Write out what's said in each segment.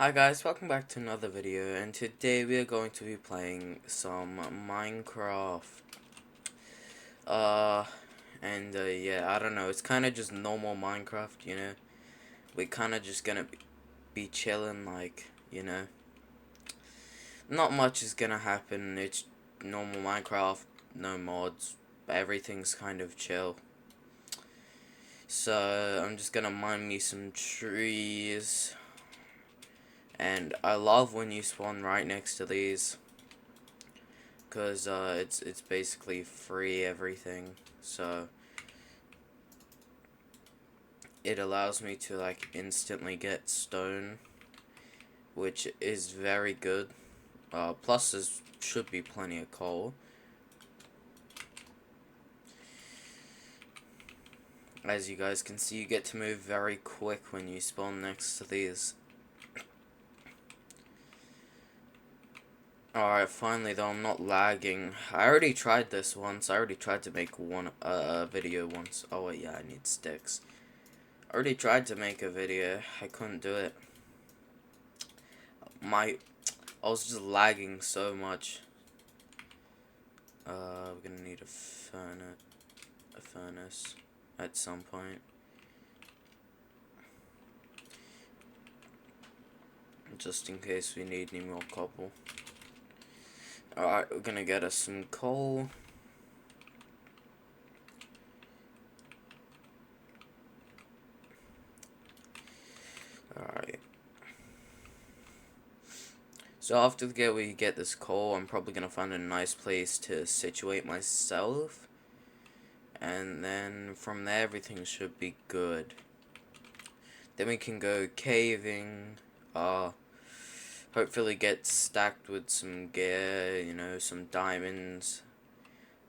Hi guys, welcome back to another video, and today we are going to be playing some Minecraft. Uh, yeah, I don't know, it's kind of just normal Minecraft, you know. We're kind of just gonna be chilling, like, you know. Not much is gonna happen, it's normal Minecraft, no mods, everything's kind of chill. So, I'm just gonna mine me some trees, and I love when you spawn right next to these. Because it's basically free everything, so it allows me to like instantly get stone, which is very good. Plus there should be plenty of coal. As you guys can see, you get to move very quick when you spawn next to these. Alright, finally though, I'm not lagging. I already tried this once. I already tried to make one video once. Oh wait, yeah, I need sticks. I already tried to make a video. I couldn't do it. I was just lagging so much. We're gonna need a furnace at some point. Just in case we need any more cobble. Alright, we're gonna get us some coal. Alright. So after we get this coal, I'm probably gonna find a nice place to situate myself. And then from there, everything should be good. Then we can go caving. Hopefully get stacked with some gear, you know, some diamonds.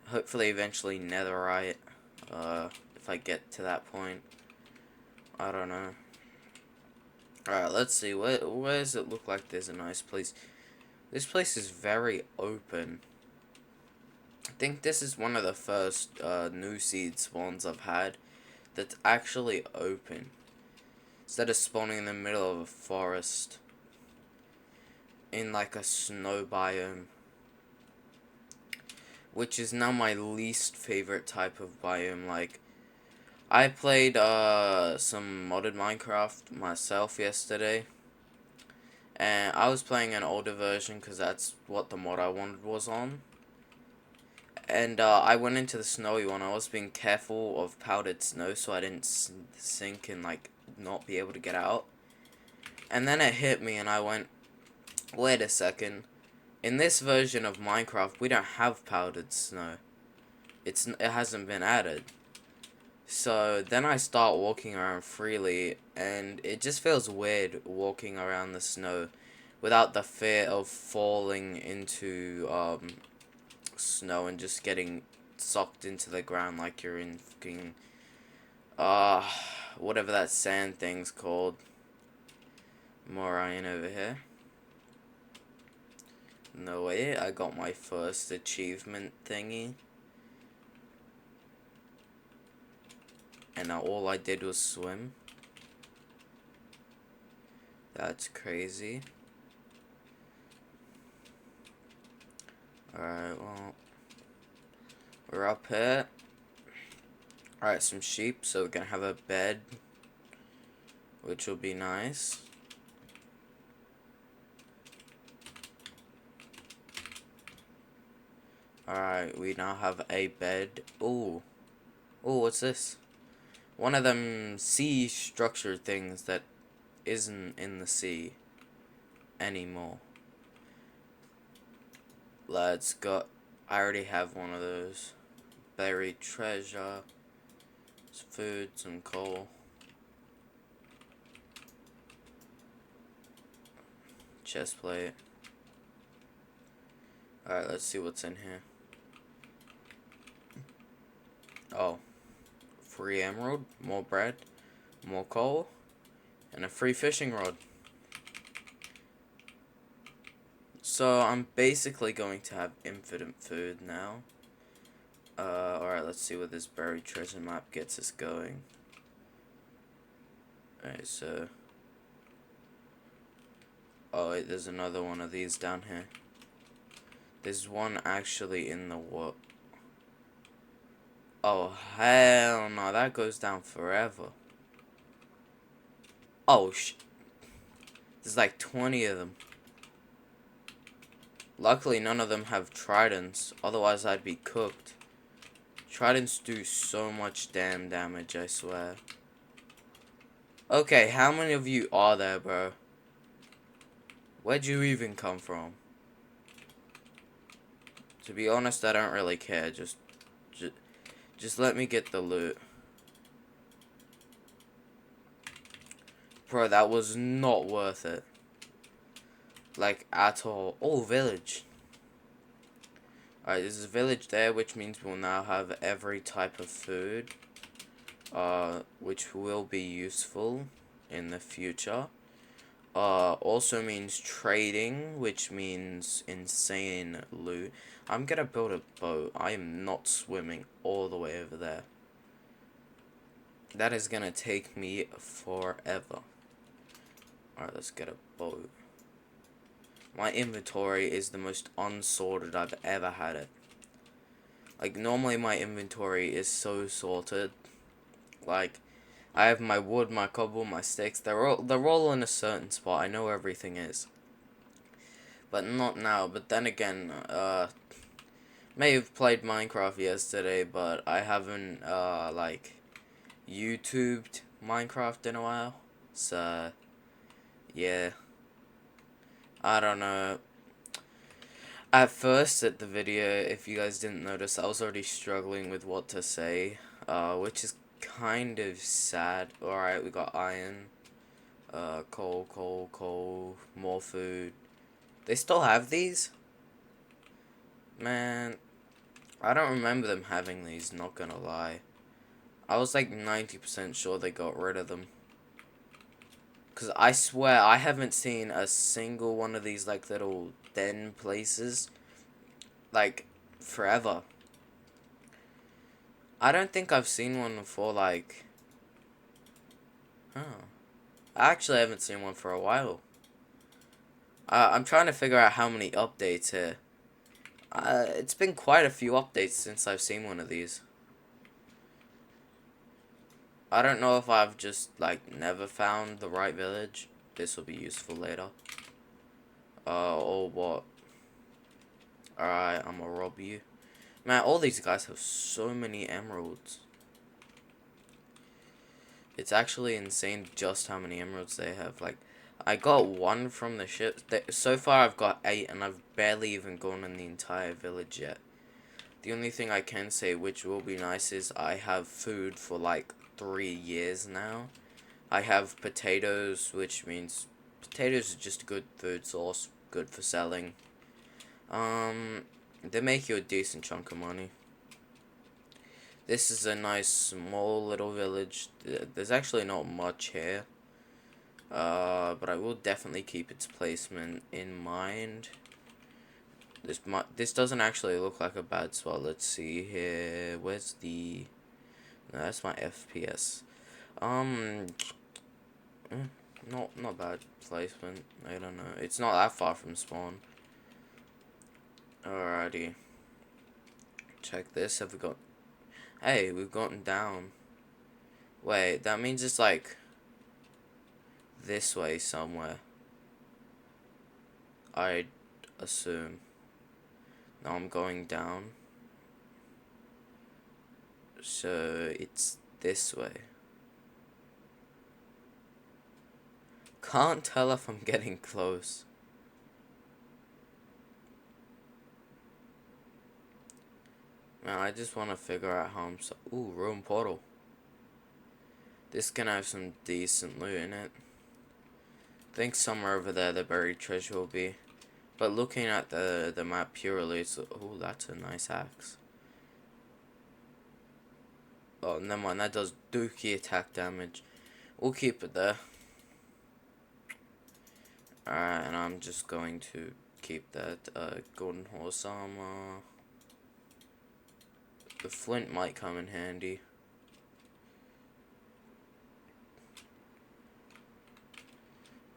Hopefully eventually netherite, if I get to that point. I don't know. Alright, let's see, where does it look like there's a nice place? This place is very open. I think this is one of the first, new seed spawns I've had that's actually open. Instead of spawning in the middle of a forest. In like a snow biome. Which is now my least favorite type of biome. Like, I played some modded Minecraft myself yesterday, and I was playing an older version because that's what the mod I wanted was on. And I went into the snowy one. I was being careful of powdered snow so I didn't sink and like not be able to get out. And then it hit me, and I went, wait a second. In this version of Minecraft, we don't have powdered snow. It hasn't been added. So then I start walking around freely, and it just feels weird walking around the snow without the fear of falling into snow and just getting sucked into the ground like you're in fucking uh whatever that sand thing's called. Moraine over here. No way, I got my first achievement thingy. And now all I did was swim. That's crazy. Alright, well, we're up here. Alright, some sheep, so we're gonna have a bed, which will be nice. Alright, we now have a bed. Ooh. Ooh, what's this? One of them sea structure things that isn't in the sea anymore. Let's go. I already have one of those. Buried treasure. Some food, some coal. Chest plate. Alright, let's see what's in here. Oh. Free emerald, more bread, more coal, and a free fishing rod. So I'm basically going to have infinite food now. Alright, let's see what this buried treasure map gets us going. Alright, so Oh wait, there's another one of these down here. There's one actually in the what? Oh hell no, that goes down forever. Oh there's like 20 of them. Luckily none of them have tridents, otherwise I'd be cooked. Tridents do so much damn damage, I swear. Okay, how many of you are there, bro? Where'd you even come from? To be honest, I don't really care. Just let me get the loot. Bro, that was not worth it. Like, at all. Oh, village. Alright, there's a village there, which means we'll now have every type of food. Which will be useful in the future. Also means trading, which means insane loot. I'm gonna build a boat. I am not swimming all the way over there. That is gonna take me forever. Alright, let's get a boat. My inventory is the most unsorted I've ever had it. Like, normally my inventory is so sorted. Like, I have my wood, my cobble, my sticks. They're all in a certain spot. I know everything is. But not now. But then again, may have played Minecraft yesterday, but I haven't, like, YouTubed Minecraft in a while. So, yeah. I don't know. At first, at the video, if you guys didn't notice, I was already struggling with what to say, which is kind of sad. Alright, we got iron, coal, more food. They still have these? Man, I don't remember them having these, not gonna lie. I was like 90% sure they got rid of them. Because I swear, I haven't seen a single one of these, like, little den places, like, forever. I don't think I've seen one for, like... Oh. I actually haven't seen one for a while. I'm trying to figure out how many updates here. It's been quite a few updates since I've seen one of these. I don't know if I've just, like, never found the right village. This will be useful later. Or what? Alright, I'm gonna rob you. Man, all these guys have so many emeralds. It's actually insane just how many emeralds they have. Like, I got one from the ship. So far, I've got 8, and I've barely even gone in the entire village yet. The only thing I can say, which will be nice, is I have food for, like, 3 years now. I have potatoes, which means potatoes are just a good food source, good for selling. They make you a decent chunk of money. This is a nice small little village. There's actually not much here. But I will definitely keep its placement in mind. This doesn't actually look like a bad spot. Let's see here. Where's the... No, that's my FPS. Not bad placement. I don't know. It's not that far from spawn. Alrighty. Check this. Have we got... Hey, we've gotten down. Wait, that means it's like... this way somewhere. I'd assume. Now I'm going down. So it's this way. Can't tell if I'm getting close. Man, I just want to figure out how I'm so... Ooh, room portal. This can have some decent loot in it. I think somewhere over there the buried treasure will be. But looking at the map purely, it's... Oh, that's a nice axe. Oh, never mind, that does dookie attack damage. We'll keep it there. Alright, and I'm just going to keep that golden horse armor. The flint might come in handy.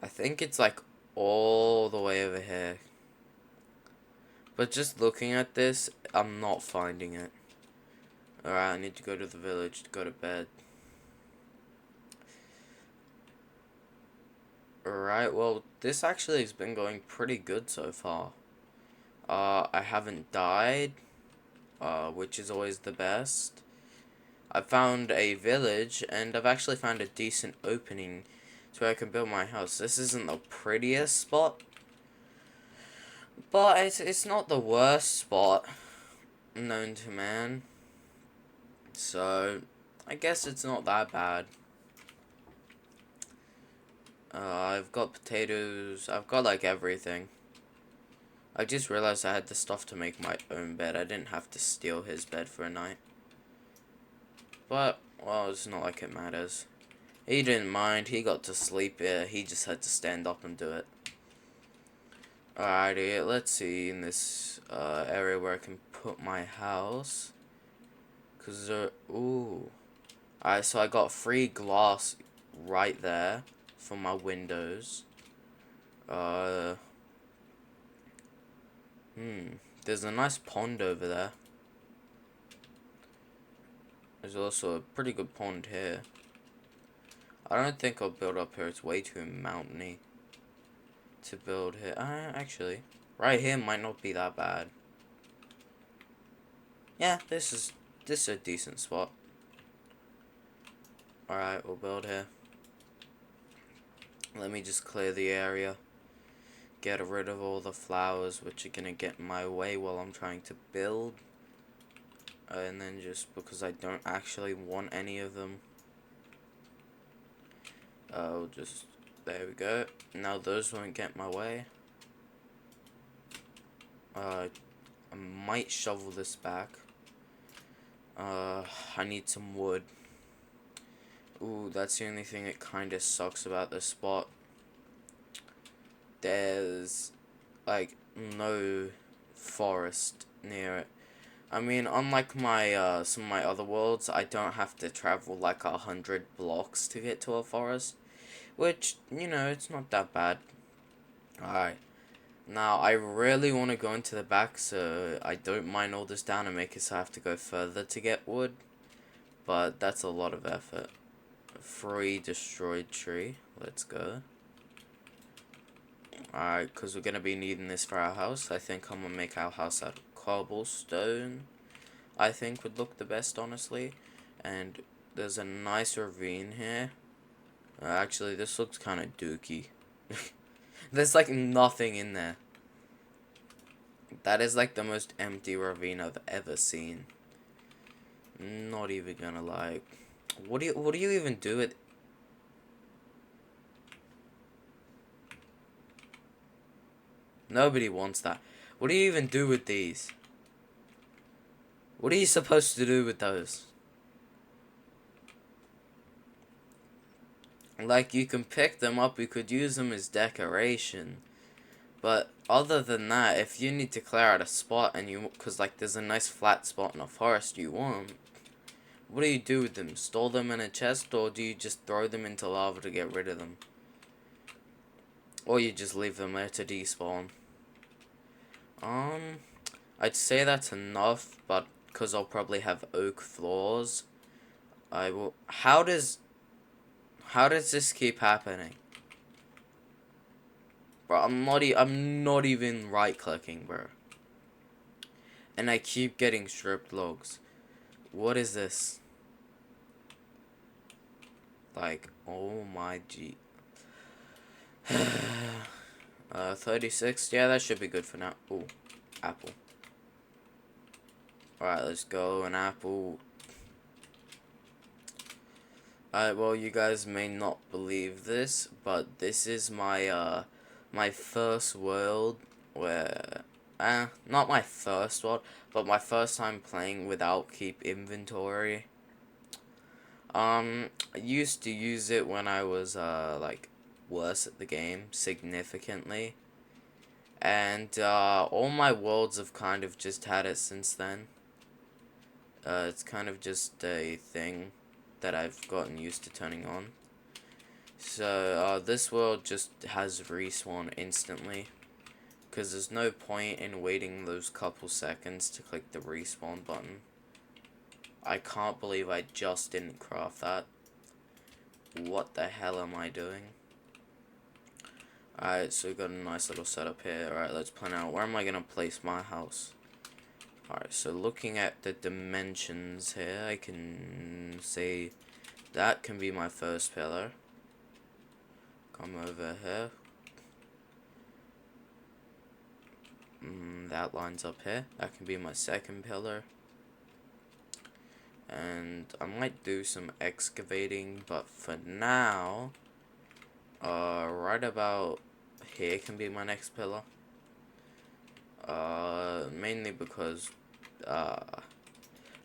I think it's like all the way over here. But just looking at this, I'm not finding it. Alright, I need to go to the village to go to bed. Alright, well, this actually has been going pretty good so far. I haven't died, which is always the best. I found a village, and I've actually found a decent opening so I can build my house. This isn't the prettiest spot, but it's not the worst spot known to man. So, I guess it's not that bad. I've got potatoes. I've got, like, everything. I just realized I had the stuff to make my own bed. I didn't have to steal his bed for a night. But, well, it's not like it matters. He didn't mind. He got to sleep. He just had to stand up and do it. Alrighty, let's see in this area where I can put my house. Cause ooh. Alright, so I got free glass right there for my windows. There's a nice pond over there. There's also a pretty good pond here. I don't think I'll build up here. It's way too mountainy to build here. Actually, right here might not be that bad. Yeah, this is a decent spot. Alright, we'll build here. Let me just clear the area. Get rid of all the flowers which are gonna get in my way while I'm trying to build. And then just because I don't actually want any of them. There we go. Now those won't get in my way. I might shovel this back. I need some wood. Ooh, that's the only thing that kinda sucks about this spot. There's, like, no forest near it. I mean, unlike my, some of my other worlds, I don't have to travel like 100 blocks to get to a forest. Which, you know, it's not that bad. Alright. Now, I really want to go into the back, so I don't mine all this down and make it so I have to go further to get wood. But that's a lot of effort. Free destroyed tree. Let's go. Alright, because we're going to be needing this for our house. I think I'm going to make our house out of cobblestone. I think would look the best, honestly. And there's a nice ravine here. Actually, this looks kind of dookie. There's like nothing in there. That is like the most empty ravine I've ever seen. Not even gonna lie. What do you even do with... Nobody wants that. What do you even do with these? What are you supposed to do with those? Like, you can pick them up, you could use them as decoration. But other than that, if you need to clear out a spot and you... Because, like, there's a nice flat spot in a forest you want. What do you do with them? Store them in a chest, or do you just throw them into lava to get rid of them? Or you just leave them there to despawn? I'd say that's enough, but because I'll probably have oak floors, I will... How does this keep happening? Bro, I'm not even right-clicking, bro. And I keep getting stripped logs. What is this? Like, oh my G. 36. Yeah, that should be good for now. Ooh, apple. Alright, let's go. An apple. Alright, well, you guys may not believe this, but this is my, my first world where... not my first world, but my first time playing without keep inventory. I used to use it when I was, like, worse at the game, significantly. And, all my worlds have kind of just had it since then. It's kind of just a thing that I've gotten used to turning on. So, this world just has respawn instantly. Because there's no point in waiting those couple seconds to click the respawn button. I can't believe I just didn't craft that. What the hell am I doing? Alright, so we've got a nice little setup here. Alright, let's plan out where am I going to place my house. Alright, so looking at the dimensions here, I can say that can be my first pillar. Come over here. That lines up here. That can be my second pillar. And I might do some excavating, but for now, right about here can be my next pillar. Mainly because,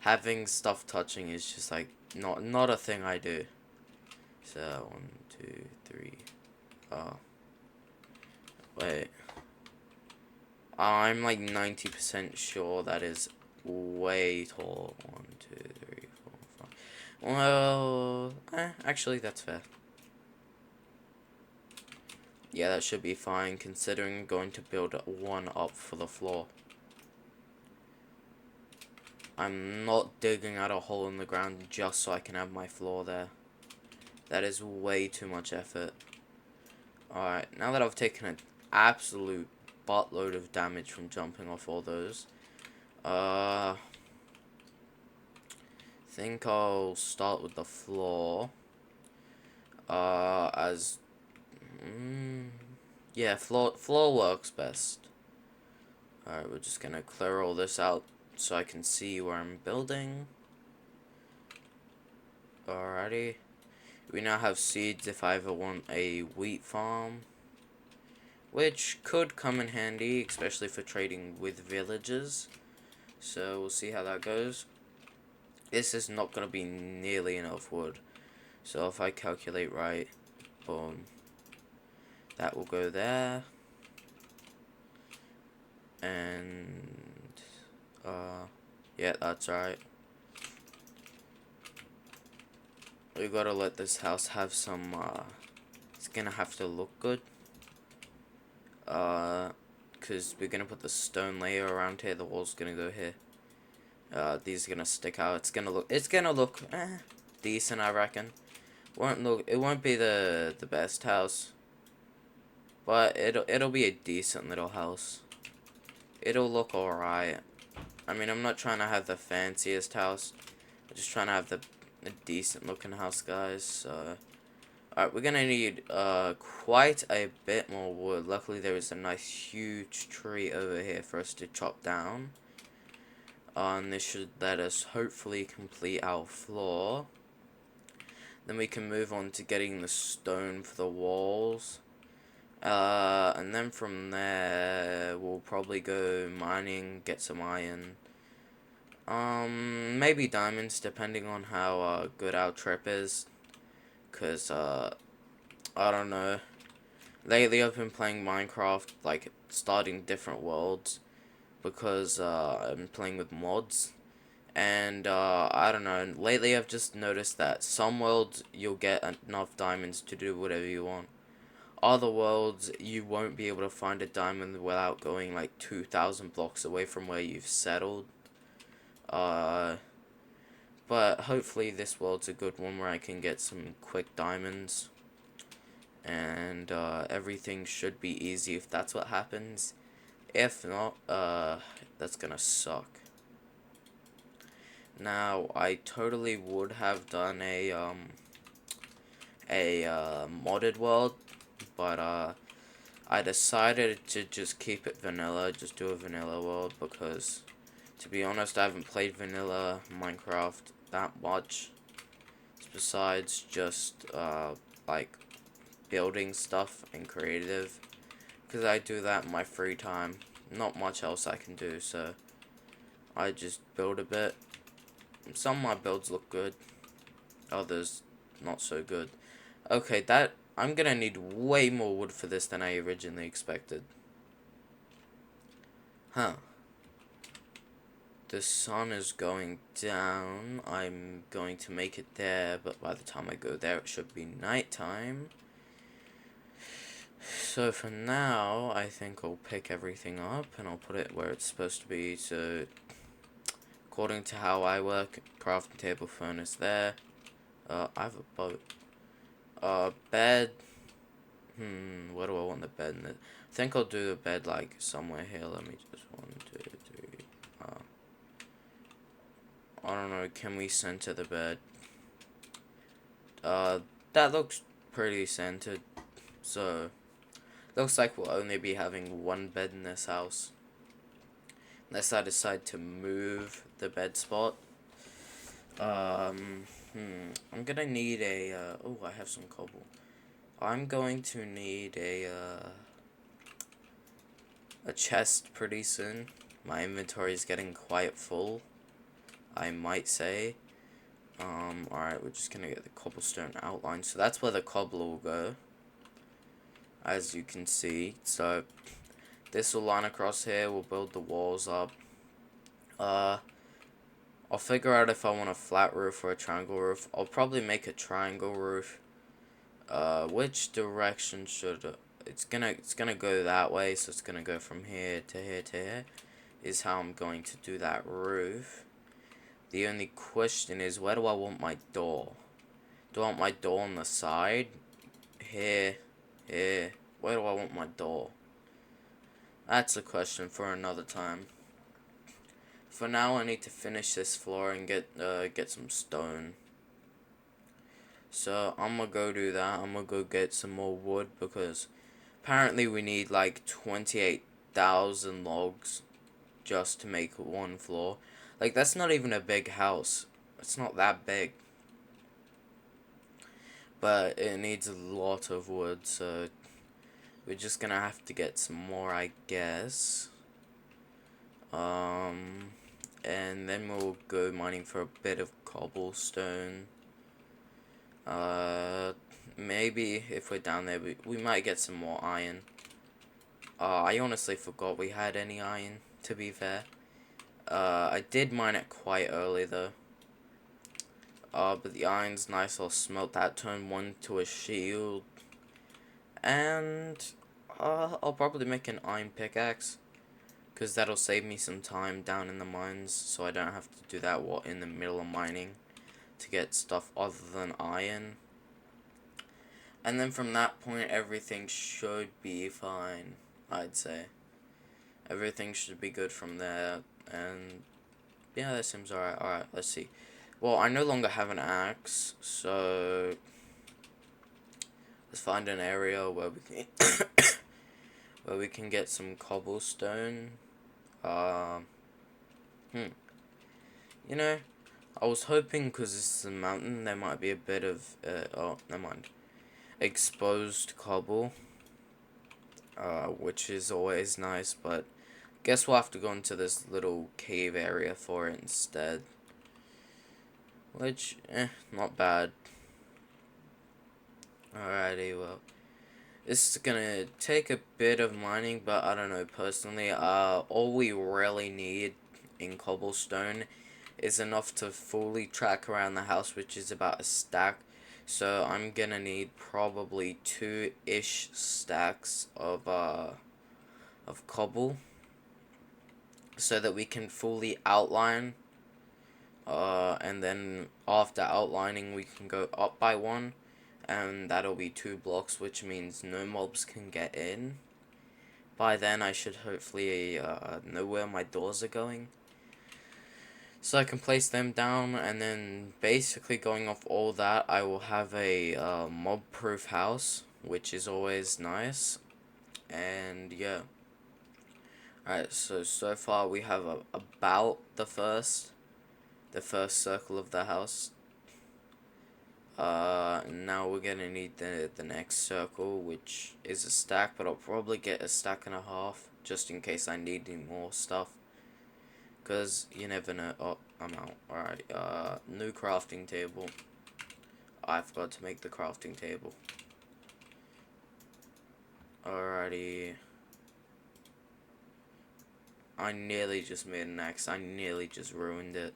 having stuff touching is just like not a thing I do. So 1, 2, 3. Wait. I'm like 90% sure that is way tall. 1, 2, 3, 4, 5. Well, actually that's fair. Yeah, that should be fine considering going to build one up for the floor. I'm not digging out a hole in the ground just so I can have my floor there. That is way too much effort. Alright, now that I've taken an absolute buttload of damage from jumping off all those, think I'll start with the floor. Yeah, floor works best. Alright, we're just gonna clear all this out so I can see where I'm building. Alrighty. We now have seeds if I ever want a wheat farm, which could come in handy, especially for trading with villagers. So we'll see how that goes. This is not going to be nearly enough wood. So if I calculate right, boom, that will go there. And, yeah, that's right. We gotta let this house have some, it's gonna have to look good. Because we're gonna put the stone layer around here, the wall's gonna go here. These are gonna stick out. It's gonna look decent, I reckon. It won't be the best house, but it'll be a decent little house. It'll look alright. I mean, I'm not trying to have the fanciest house. I'm just trying to have a decent looking house, guys. So, alright, we're gonna need quite a bit more wood. Luckily, there is a nice huge tree over here for us to chop down. And this should let us hopefully complete our floor. Then we can move on to getting the stone for the walls. And then from there, we'll probably go mining, get some iron. Maybe diamonds, depending on how good our trip is. Because, I don't know. Lately, I've been playing Minecraft, like, starting different worlds. Because, I'm playing with mods. And, I don't know, lately I've just noticed that some worlds you'll get enough diamonds to do whatever you want. Other worlds, you won't be able to find a diamond without going like 2,000 blocks away from where you've settled. But hopefully this world's a good one where I can get some quick diamonds. And, everything should be easy if that's what happens. If not, that's gonna suck. Now, I totally would have done a modded world, but I decided to just keep it vanilla, just do a vanilla world, because to be honest, I haven't played vanilla Minecraft that much, besides just like building stuff and creative, because I do that in my free time. Not much else I can do, so I just build a bit. Some of my builds look good, others not so good. Okay, I'm gonna need way more wood for this than I originally expected. Huh. the sun is going down. I'm going to make it there, but by the time I go there, it should be nighttime. So for now, I think I'll pick everything up and I'll put it where it's supposed to be. So according to how I work, crafting table, furnace there. I have a boat. Bed. Where do I want the bed in it? I think I'll do the bed like somewhere here. Let me just 1, 2, 3. I don't know. Can we center the bed? That looks pretty centered. So looks like we'll only be having one bed in this house, unless I decide to move the bed spot. I'm gonna need a. Oh, I have some cobble. I'm going to need a chest pretty soon. My inventory is getting quite full, I might say. Alright, we're just gonna get the cobblestone outline. So that's where the cobble will go, as you can see. So this will line across here. We'll build the walls up. I'll figure out if I want a flat roof or a triangle roof. I'll probably make a triangle roof. Which direction should it's gonna go that way, so it's gonna go from here to here to here, is how I'm going to do that roof. The only question is, where do I want my door? Do I want my door on the side? Here, here. Where do I want my door? That's a question for another time. For now, I need to finish this floor and get some stone. So I'm gonna go do that. I'm gonna go get some more wood, because apparently we need like 28,000 logs just to make one floor. Like, that's not even a big house. It's not that big. But it needs a lot of wood, so we're just gonna have to get some more, I guess. And then we'll go mining for a bit of cobblestone. Maybe if we're down there, we might get some more iron. I honestly forgot we had any iron, to be fair. I did mine it quite early, though. But the iron's nice. I'll smelt that, turn one to a shield. And I'll probably make an iron pickaxe, because that'll save me some time down in the mines, so I don't have to do that in the middle of mining to get stuff other than iron. And then from that point, everything should be fine, I'd say. Everything should be good from there, and yeah, that seems alright. Alright, let's see. Well, I no longer have an axe, so let's find an area where we can where we can get some cobblestone. You know, I was hoping, because this is a mountain, there might be a bit of oh, never mind, exposed cobble, which is always nice, but guess we'll have to go into this little cave area for it instead. Which, not bad. Alrighty, well, this is gonna take a bit of mining, but I don't know, personally, all we really need in cobblestone is enough to fully track around the house, which is about a stack. So I'm gonna need probably 2-ish stacks of cobble, so that we can fully outline. And then after outlining, we can go up by 1, and that'll be 2 blocks, which means no mobs can get in. By then, I should hopefully know where my doors are going, so I can place them down. And then basically, going off all that, I will have a mob-proof house, which is always nice. And yeah. Alright, so far we have about the first circle of the house. Now we're gonna need the next circle, which is a stack, but I'll probably get a stack and a half, just in case I need any more stuff. Because you never know. Oh, I'm out. Alright, new crafting table. I forgot to make the crafting table. Alrighty. I nearly just made an axe. I nearly just ruined it.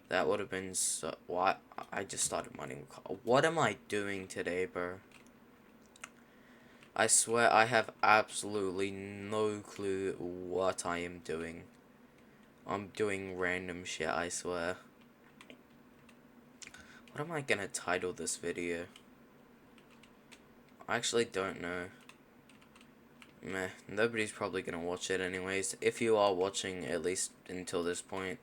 That would have been so... What? I just started mining. What am I doing today, bro? I swear I have absolutely no clue what I am doing. I'm doing random shit, I swear. What am I gonna title this video? I actually don't know. Meh, nobody's probably gonna watch it anyways. If you are watching at least until this point,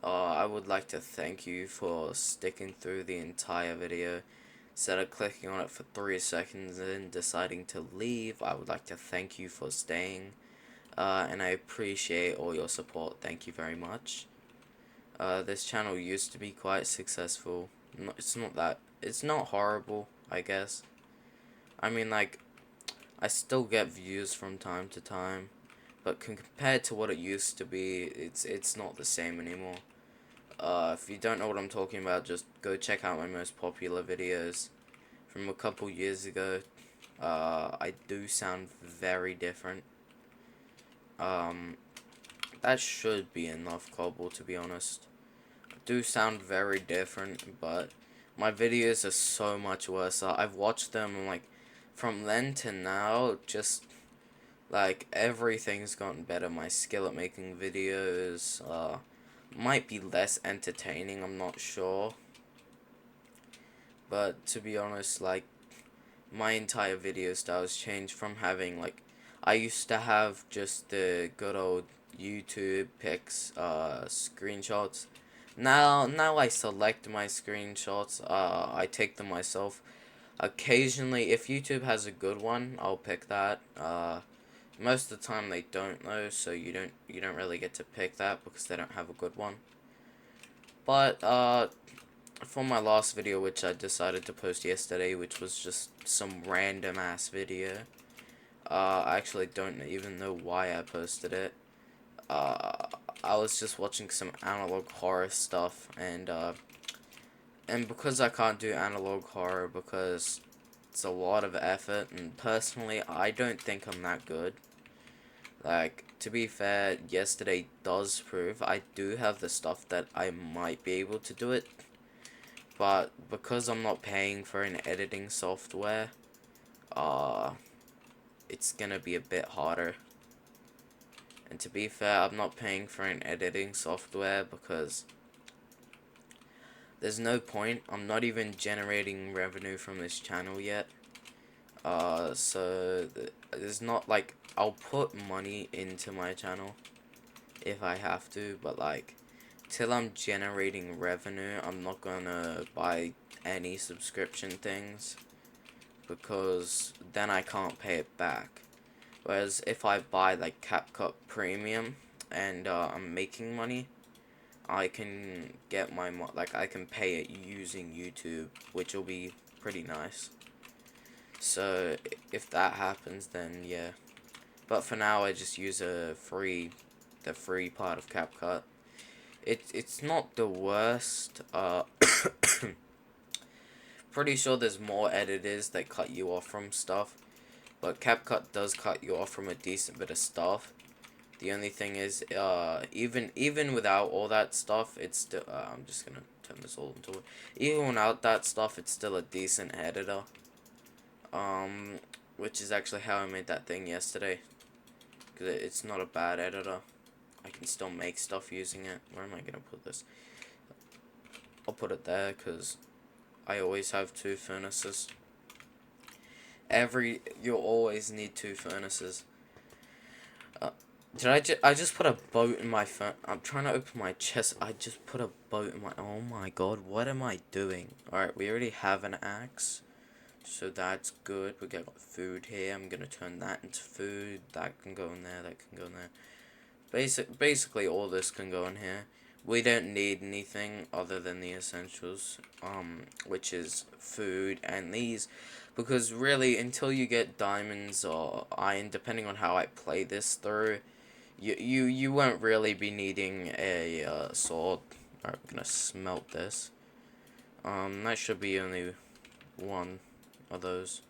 I would like to thank you for sticking through the entire video. Instead of clicking on it for 3 seconds and then deciding to leave, I would like to thank you for staying. And I appreciate all your support. Thank you very much. This channel used to be quite successful. It's not horrible, I guess. I mean, like, I still get views from time to time, but compared to what it used to be, it's not the same anymore. If you don't know what I'm talking about, just go check out my most popular videos from a couple years ago. I do sound very different. That should be enough cobble, to be honest. I do sound very different, but my videos are so much worse. I've watched them, and like, from then to now, just like everything's gotten better. My skill at making videos might be less entertaining, I'm not sure, but to be honest, like, my entire video style's changed from having, like, I used to have just the good old YouTube pics, screenshots. Now I select my screenshots, I take them myself. Occasionally, if YouTube has a good one, I'll pick that. Most of the time they don't though, so you don't really get to pick that because they don't have a good one. But for my last video, which I decided to post yesterday, which was just some random ass video, I actually don't even know why I posted it. I was just watching some analog horror stuff, and because I can't do analog horror because it's a lot of effort, and personally, I don't think I'm that good. Like, to be fair, yesterday does prove I do have the stuff that I might be able to do it, but because I'm not paying for an editing software, it's gonna be a bit harder. And to be fair, I'm not paying for an editing software because there's no point. I'm not even generating revenue from this channel yet. So there's not, like, I'll put money into my channel if I have to, but like, till I'm generating revenue, I'm not gonna buy any subscription things because then I can't pay it back. Whereas if I buy like CapCut Premium and I'm making money, I can get my I can pay it using YouTube, which will be pretty nice. So if that happens, then yeah. But for now, I just use the free part of CapCut. It's not the worst. Pretty sure there's more editors that cut you off from stuff, but CapCut does cut you off from a decent bit of stuff. The only thing is, even without all that stuff, it's still. I'm just gonna turn this all into it. Even without that stuff, it's still a decent editor. Which is actually how I made that thing yesterday. Cause it's not a bad editor. I can still make stuff using it. Where am I gonna put this? I'll put it there because I always have 2 furnaces. You'll always need 2 furnaces. I just put a boat in my phone. I'm trying to open my chest. I just put a boat in my. Oh my god, what am I doing? Alright, we already have an axe. So that's good. We got food here. I'm gonna turn that into food. That can go in there. That can go in there. Basically, all this can go in here. We don't need anything other than the essentials, which is food and these, because really, until you get diamonds or iron, depending on how I play this through, you won't really be needing a sword. Alright, I'm gonna smelt this. That should be only one of those.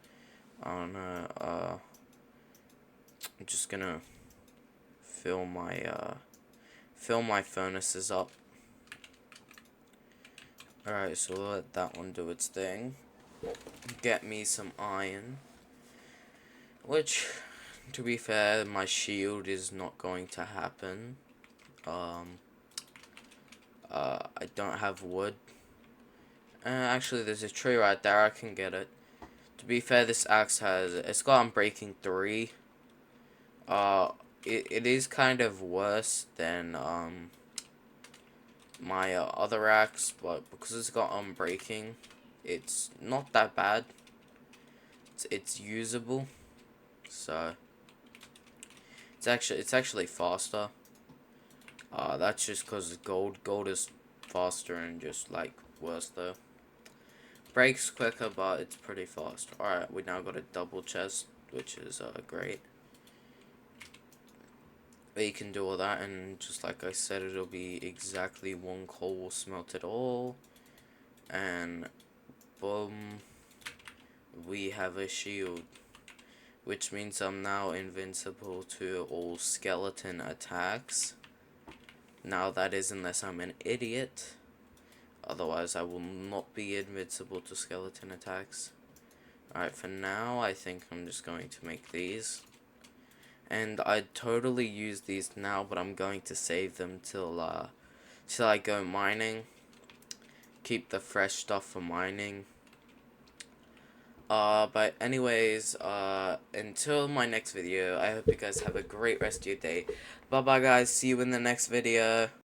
I don't know. I'm just gonna fill my furnaces up. Alright, so we'll let that one do its thing. Get me some iron. Which, to be fair, my shield is not going to happen. I don't have wood. Actually, there's a tree right there. I can get it. To be fair, this axe it's got Unbreaking 3. It is kind of worse than my other axe, but because it's got Unbreaking, it's not that bad. It's usable, so it's actually faster. That's just because gold is faster and just like worse though. Breaks quicker, but it's pretty fast. Alright, we now got a double chest, which is great. But you can do all that, and just like I said, it'll be exactly 1 coal will smelt it all. And boom, we have a shield. Which means I'm now invincible to all skeleton attacks. Now that is unless I'm an idiot. Otherwise I will not be invincible to skeleton attacks. Alright, for now I think I'm just going to make these. And I'd totally use these now, but I'm going to save them till I go mining. Keep the fresh stuff for mining. But anyways, until my next video, I hope you guys have a great rest of your day. Bye bye guys, see you in the next video.